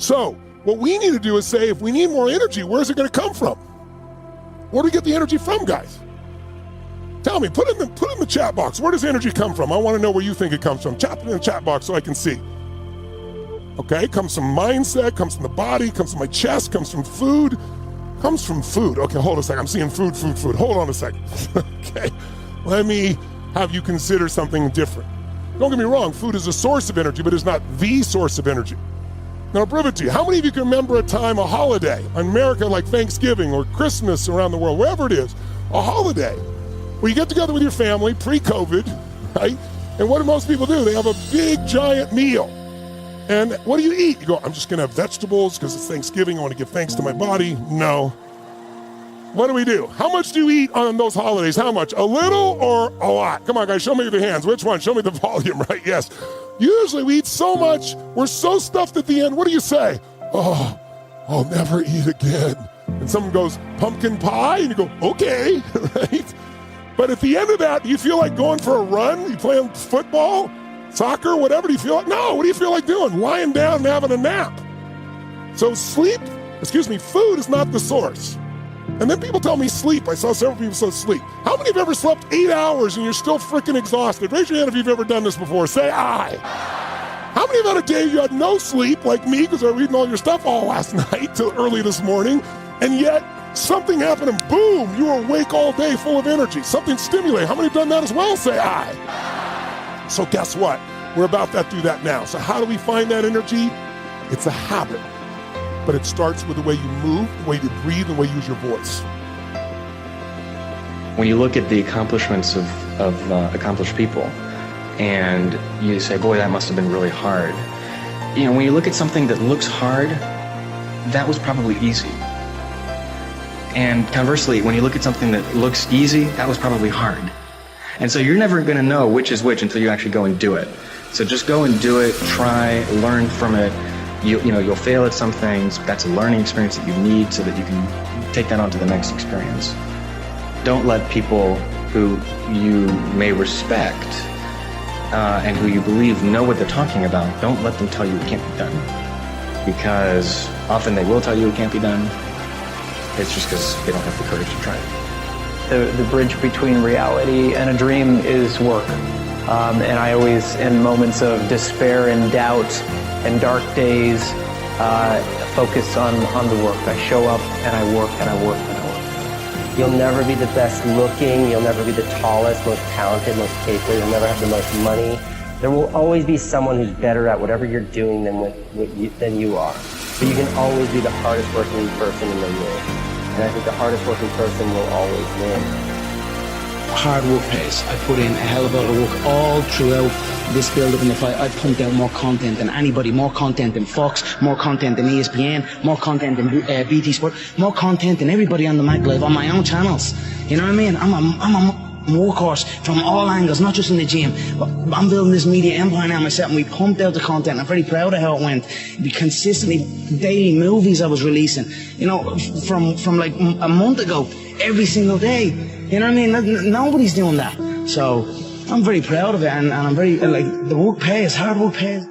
So what we need to do is say, if we need more energy, where's it going to come from? Where do we get the energy from, guys? Tell me, put it in the chat box. Where does energy come from? I want to know where you think it comes from. Chat it in the chat box so I can see. Okay, comes from mindset, comes from the body, comes from my chest, comes from food. Comes from food. Okay, hold a second. I'm seeing food. Hold on a second. Okay, let me have you consider something different. Don't get me wrong, food is a source of energy, but it's not the source of energy. Now, I'll prove it to you. How many of you can remember a time, a holiday, in America like Thanksgiving or Christmas around the world, wherever it is, a holiday, where you get together with your family, pre-COVID, right? And what do most people do? They have a big, giant meal. And what do you eat? You go, I'm just gonna have vegetables because it's Thanksgiving, I want to give thanks to my body. No. What do? How much do you eat on those holidays? How much? A little or a lot? Come on, guys, show me with your hands. Which one? Show me the volume, right? Yes. Usually we eat so much, we're so stuffed at the end. What do you say? Oh, I'll never eat again. And someone goes, pumpkin pie? And you go, okay, right? But at the end of that, do you feel like going for a run? You playing football, soccer, whatever? Do you feel like? No, what do you feel like doing? Lying down and having a nap. So food is not the source. And then people tell me sleep. I saw several people say sleep. How many have ever slept 8 hours and you're still freaking exhausted? Raise your hand if you've ever done this before. Say aye. How many have had a day you had no sleep, like me, because I was reading all your stuff all last night till early this morning, and yet something happened and boom, you were awake all day full of energy. Something stimulated. How many have done that as well? Say aye. So guess what? We're about to do that now. So how do we find that energy? It's a habit. But it starts with the way you move, the way you breathe, the way you use your voice. When you look at the accomplishments of accomplished people, and you say, boy, that must have been really hard. You know, when you look at something that looks hard, that was probably easy. And conversely, when you look at something that looks easy, that was probably hard. And so you're never going to know which is which until you actually go and do it. So just go and do it, try, learn from it. You'll fail at some things. That's a learning experience that you need so that you can take that on to the next experience. Don't let people who you may respect and who you believe know what they're talking about, don't let them tell you it can't be done. Because often they will tell you it can't be done. It's just because they don't have the courage to try it. The bridge between reality and a dream is work. And I always, in moments of despair and doubt and dark days, focus on the work. I show up and I work and I work and I work. You'll never be the best looking, you'll never be the tallest, most talented, most capable, you'll never have the most money. There will always be someone who's better at whatever you're doing than you are. But you can always be the hardest working person in the room. And I think the hardest working person will always win. Hard work pays. I put in a hell of a lot of work all throughout this build-up, and if I pumped out more content than anybody, more content than Fox, more content than ESPN, more content than BT Sport, more content than everybody on the Mac Live on my own channels. You know what I mean? I'm a workhorse from all angles, not just in the gym. But I'm building this media empire now myself, and we pumped out the content. I'm very proud of how it went. We consistently, daily movies I was releasing, you know, from like a month ago, every single day. You know what I mean? Nobody's doing that. So I'm very proud of it, and I'm very, like, the work pays, hard work pays.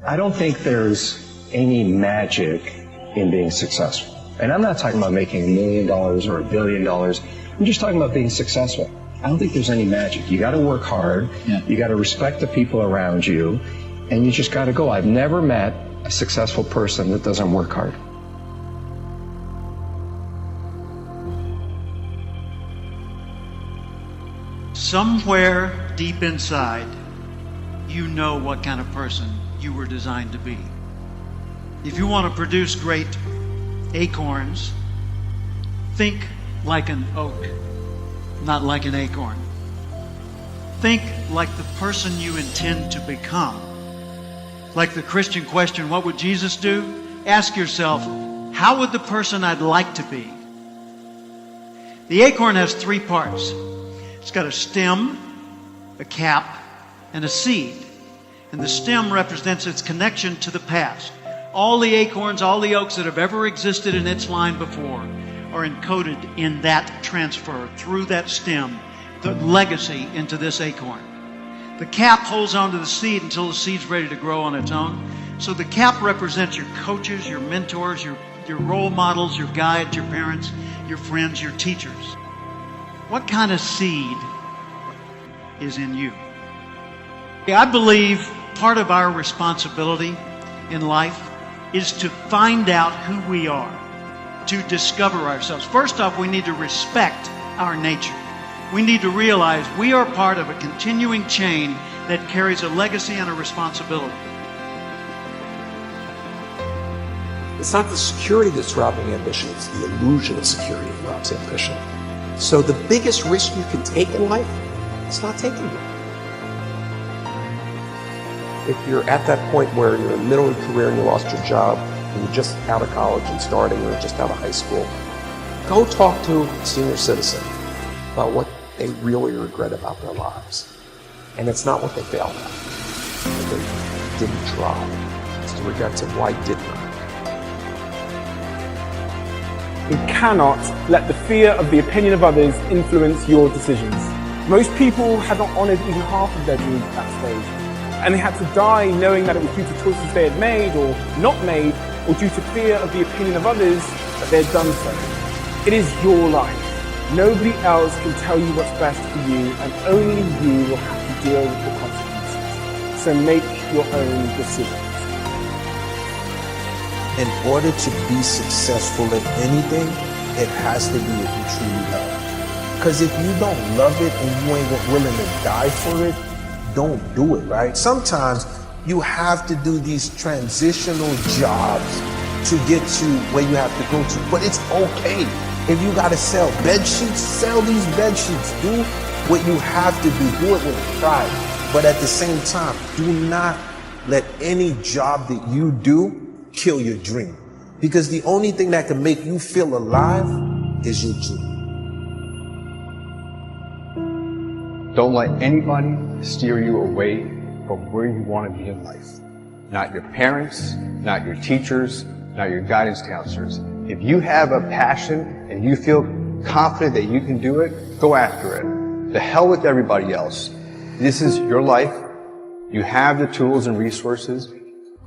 I don't think there's any magic in being successful. And I'm not talking about making $1 million or $1 billion. I'm just talking about being successful. I don't think there's any magic. You got to work hard. Yeah. You got to respect the people around you, and you just got to go. I've never met a successful person that doesn't work hard. Somewhere deep inside, you know what kind of person you were designed to be. If you want to produce great acorns, think like an oak, not like an acorn. Think like the person you intend to become. Like the Christian question, what would Jesus do? Ask yourself, how would the person I'd like to be? The acorn has 3 parts. It's got a stem, a cap, and a seed. And the stem represents its connection to the past. All the acorns, all the oaks that have ever existed in its line before are encoded in that transfer through that stem, the legacy into this acorn. The cap holds onto the seed until the seed's ready to grow on its own. So the cap represents your coaches, your mentors, your role models, your guides, your parents, your friends, your teachers. What kind of seed is in you? I believe part of our responsibility in life is to find out who we are, to discover ourselves. First off, we need to respect our nature. We need to realize we are part of a continuing chain that carries a legacy and a responsibility. It's not the security that's robbing ambition, it's the illusion of security that robs ambition. So the biggest risk you can take in life is not taking it. If you're at that point where you're in the middle of your career and you lost your job, and you're just out of college and starting, or just out of high school, go talk to a senior citizen about what they really regret about their lives. And it's not what they failed at, what they didn't try. It's the regrets of why didn't I. You cannot let the fear of the opinion of others influence your decisions. Most people had not honored even half of their dreams at that stage, and they had to die knowing that it was due to choices they had made or not made, or due to fear of the opinion of others that they had done so. It is your life. Nobody else can tell you what's best for you, and only you will have to deal with the consequences. So make your own decisions. In order to be successful in anything, it has to be what you truly love. Because if you don't love it and you ain't willing to die for it, don't do it, right? Sometimes you have to do these transitional jobs to get to where you have to go to. But it's okay. If you gotta sell bed sheets, sell these bed sheets. Do what you have to do it with pride. But at the same time, do not let any job that you do kill your dream. Because the only thing that can make you feel alive is your dream. Don't let anybody steer you away from where you want to be in life. Not your parents, not your teachers, not your guidance counselors. If you have a passion and you feel confident that you can do it, go after it. The hell with everybody else. This is your life. You have the tools and resources.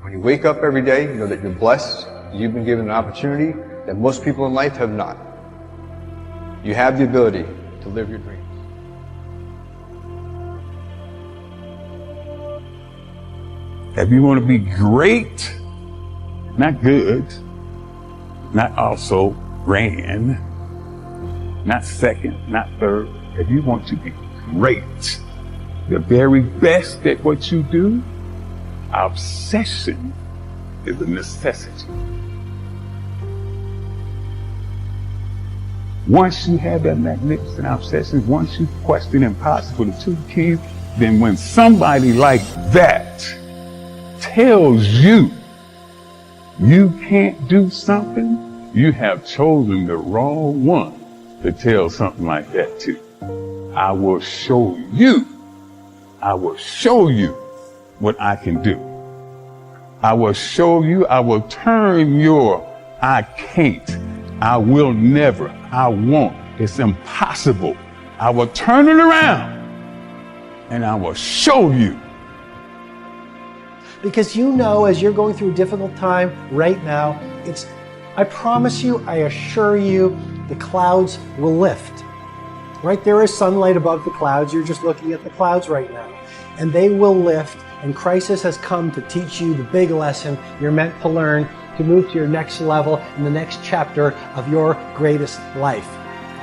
When you wake up every day, you know that you're blessed. You've been given an opportunity that most people in life have not. You have the ability to live your dreams. If you want to be great, not good, not also grand, not second, not third, if you want to be great, the very best at what you do, obsession is a necessity. Once you have that magnificent obsession, once you question impossible to two keys, then when somebody like that tells you you can't do something, you have chosen the wrong one to tell something like that to. I will show you what I can do. I will show you, I will turn your I can't, I will never, I won't, it's impossible. I will turn it around and I will show you. Because you know, as you're going through a difficult time right now, I promise you, I assure you, the clouds will lift. Right? There is sunlight above the clouds. You're just looking at the clouds right now. And they will lift, and crisis has come to teach you the big lesson you're meant to learn to move to your next level in the next chapter of your greatest life.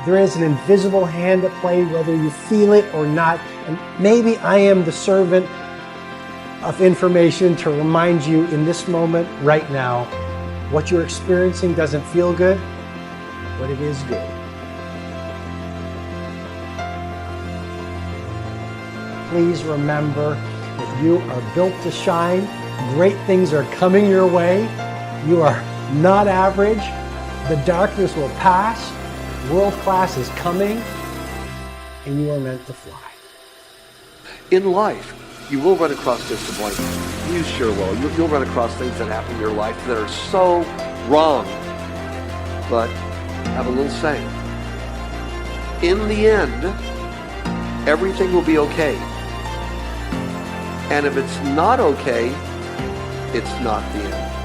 There is an invisible hand at play, whether you feel it or not. And maybe I am the servant of information to remind you in this moment right now, what you're experiencing doesn't feel good, but it is good. Please remember that you are built to shine. Great things are coming your way. You are not average. The darkness will pass. World class is coming, and you are meant to fly. In life, you will run across disappointment. You sure will. You'll run across things that happen in your life that are so wrong. But I have a little saying. In the end, everything will be okay. And if it's not okay, it's not the end.